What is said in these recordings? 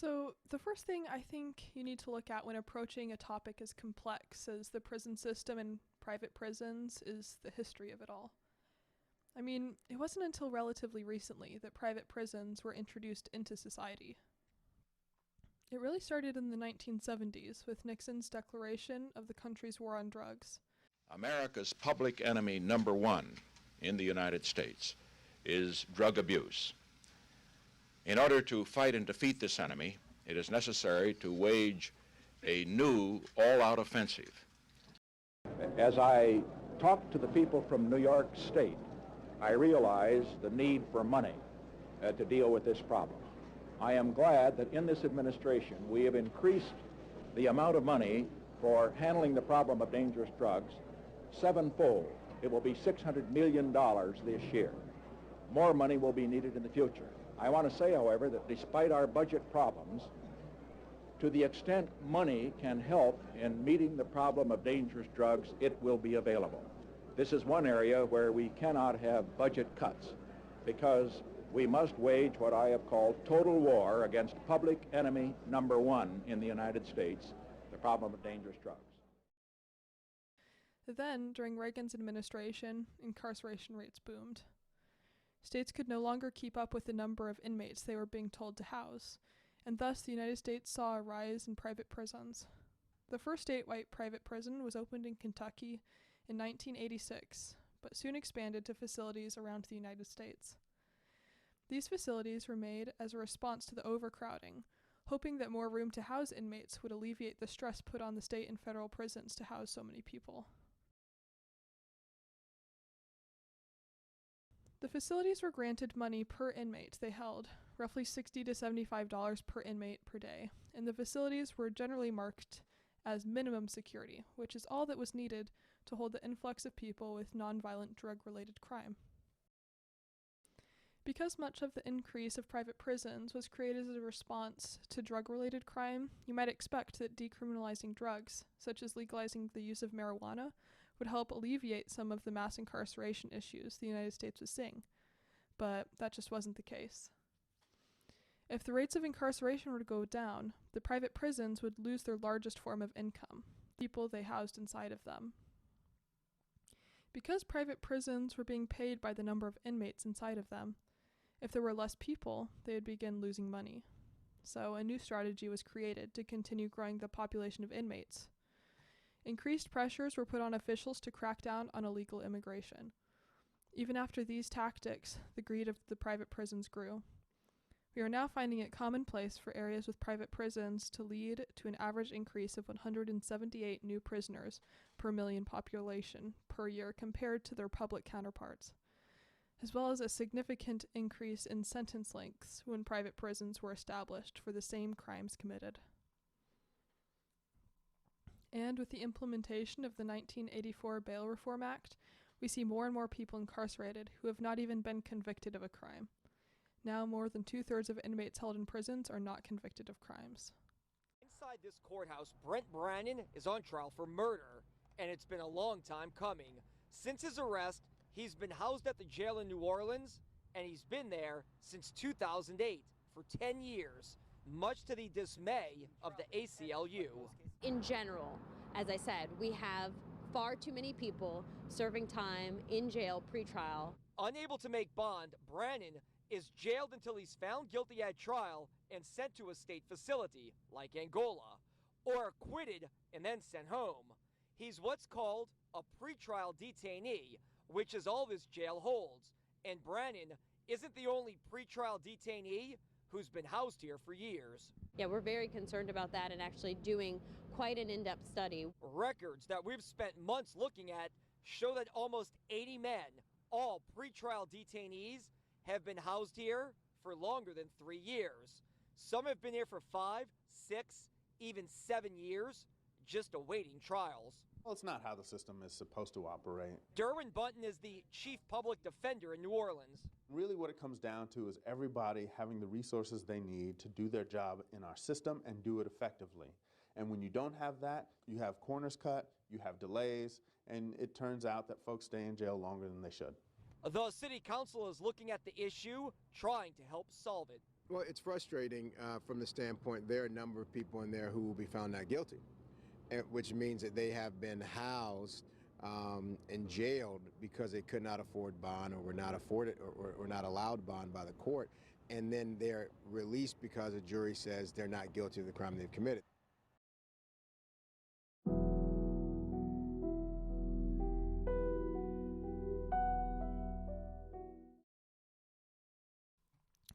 So, the first thing I think you need to look at when approaching a topic as complex as the prison system and private prisons is the history of it all. I mean, it wasn't until relatively recently that private prisons were introduced into society. It really started in the 1970s with Nixon's declaration of the country's war on drugs. America's public enemy number one in the United States is drug abuse. In order to fight and defeat this enemy, it is necessary to wage a new all-out offensive. As I talked to the people from New York State, I realized the need for money to deal with this problem. I am glad that in this administration we have increased the amount of money for handling the problem of dangerous drugs sevenfold. It will be $600 million this year. More money will be needed in the future. I want to say, however, that despite our budget problems, to the extent money can help in meeting the problem of dangerous drugs, it will be available. This is one area where we cannot have budget cuts because we must wage what I have called total war against public enemy number one in the United States, the problem of dangerous drugs. Then, during Reagan's administration, incarceration rates boomed. States could no longer keep up with the number of inmates they were being told to house, and thus the United States saw a rise in private prisons. The first statewide private prison was opened in Kentucky in 1986, but soon expanded to facilities around the United States. These facilities were made as a response to the overcrowding, hoping that more room to house inmates would alleviate the stress put on the state and federal prisons to house so many people. The facilities were granted money per inmate they held, roughly $60 to $75 per inmate per day, and the facilities were generally marked as minimum security, which is all that was needed to hold the influx of people with nonviolent drug-related crime. Because much of the increase of private prisons was created as a response to drug-related crime, you might expect that decriminalizing drugs, such as legalizing the use of marijuana, would help alleviate some of the mass incarceration issues the United States was seeing. But that just wasn't the case. If the rates of incarceration were to go down, the private prisons would lose their largest form of income, people they housed inside of them. Because private prisons were being paid by the number of inmates inside of them, if there were less people, they would begin losing money. So a new strategy was created to continue growing the population of inmates. Increased pressures were put on officials to crack down on illegal immigration. Even after these tactics, the greed of the private prisons grew. We are now finding it commonplace for areas with private prisons to lead to an average increase of 178 new prisoners per million population per year compared to their public counterparts, as well as a significant increase in sentence lengths when private prisons were established for the same crimes committed. And with the implementation of the 1984 Bail Reform Act, we see more and more people incarcerated who have not even been convicted of a crime. Now more than 2/3 of inmates held in prisons are not convicted of crimes. Inside this courthouse, Brent Brannon is on trial for murder, and it's been a long time coming. Since his arrest, he's been housed at the jail in New Orleans, and he's been there since 2008 for 10 years, much to the dismay of the ACLU. In general, as I said, we have far too many people serving time in jail pretrial. Unable to make bond, Brannon is jailed until he's found guilty at trial and sent to a state facility, like Angola, or acquitted and then sent home. He's what's called a pretrial detainee, which is all this jail holds, and Brannon isn't the only pretrial detainee who's been housed here for years. Yeah, we're very concerned about that and actually doing quite an in-depth study. Records that we've spent months looking at show that almost 80 men, all pretrial detainees, have been housed here for longer than 3 years. Some have been here for 5, 6, even 7 years, just awaiting trials. Well, it's not how the system is supposed to operate. Derwin Bunton is the chief public defender in New Orleans. Really what it comes down to is everybody having the resources they need to do their job in our system and do it effectively. And when you don't have that, you have corners cut, you have delays, and it turns out that folks stay in jail longer than they should. The city council is looking at the issue, trying to help solve it. Well, it's frustrating from the standpoint there are a number of people in there who will be found not guilty, which means that they have been housed and jailed because they could not afford bond or were not afforded or not allowed bond by the court, and then they're released because a jury says they're not guilty of the crime they've committed.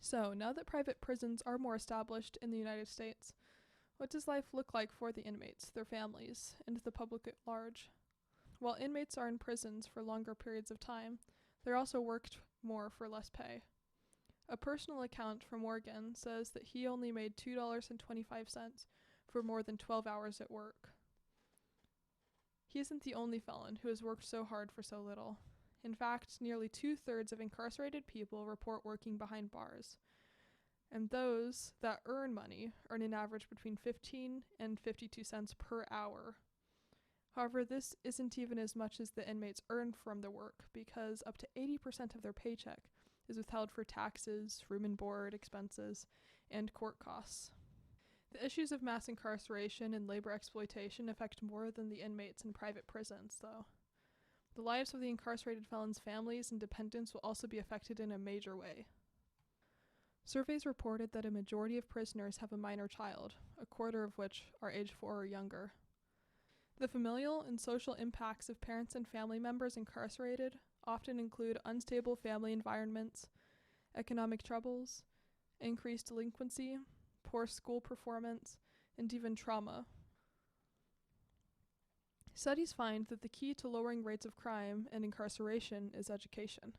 So, now that private prisons are more established in the United States, what does life look like for the inmates, their families, and the public at large? While inmates are in prisons for longer periods of time, they're also worked more for less pay. A personal account from Morgan says that he only made $2.25 for more than 12 hours at work. He isn't the only felon who has worked so hard for so little. In fact, nearly 2/3 of incarcerated people report working behind bars, and those that earn money earn an average between 15 and 52 cents per hour. However, this isn't even as much as the inmates earn from their work, because up to 80% of their paycheck is withheld for taxes, room and board expenses, and court costs. The issues of mass incarceration and labor exploitation affect more than the inmates in private prisons, though. The lives of the incarcerated felons' families and dependents will also be affected in a major way. Surveys reported that a majority of prisoners have a minor child, a quarter of which are age 4 or younger. The familial and social impacts of parents and family members incarcerated often include unstable family environments, economic troubles, increased delinquency, poor school performance, and even trauma. Studies find that the key to lowering rates of crime and incarceration is education.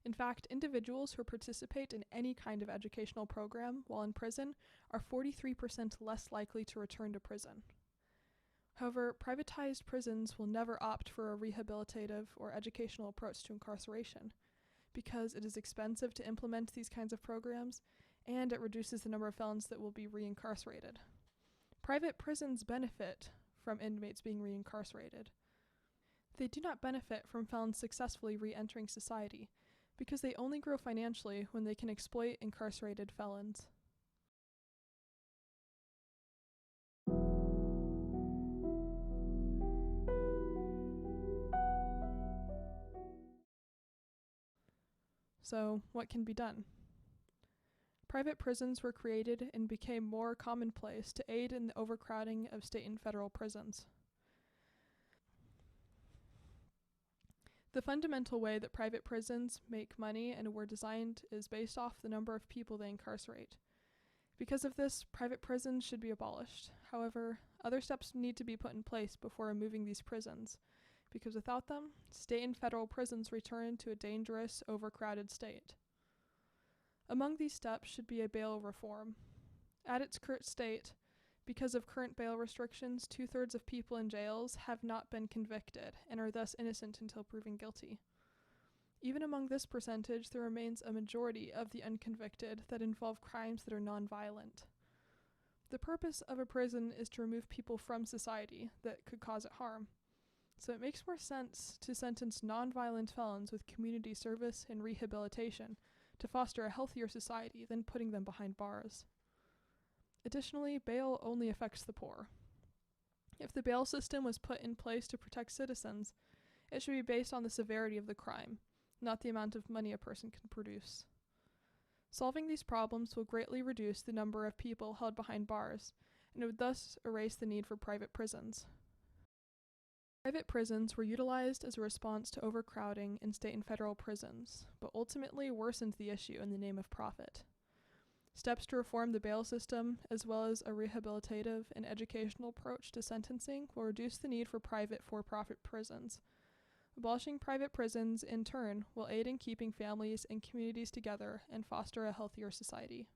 In fact, individuals who participate in any kind of educational program while in prison are 43% less likely to return to prison. However, privatized prisons will never opt for a rehabilitative or educational approach to incarceration, because it is expensive to implement these kinds of programs, and it reduces the number of felons that will be reincarcerated. Private prisons benefit from inmates being reincarcerated. They do not benefit from felons successfully re-entering society, because they only grow financially when they can exploit incarcerated felons. So, what can be done? Private prisons were created and became more commonplace to aid in the overcrowding of state and federal prisons. The fundamental way that private prisons make money and were designed is based off the number of people they incarcerate. Because of this, private prisons should be abolished. However, other steps need to be put in place before removing these prisons, because without them, state and federal prisons return to a dangerous, overcrowded state. Among these steps should be a bail reform. At its current state, because of current bail restrictions, 2/3 of people in jails have not been convicted and are thus innocent until proven guilty. Even among this percentage, there remains a majority of the unconvicted that involve crimes that are nonviolent. The purpose of a prison is to remove people from society that could cause it harm. So it makes more sense to sentence nonviolent felons with community service and rehabilitation to foster a healthier society than putting them behind bars. Additionally, bail only affects the poor. If the bail system was put in place to protect citizens, it should be based on the severity of the crime, not the amount of money a person can produce. Solving these problems will greatly reduce the number of people held behind bars, and it would thus erase the need for private prisons. Private prisons were utilized as a response to overcrowding in state and federal prisons, but ultimately worsened the issue in the name of profit. Steps to reform the bail system, as well as a rehabilitative and educational approach to sentencing, will reduce the need for private for-profit prisons. Abolishing private prisons, in turn, will aid in keeping families and communities together and foster a healthier society.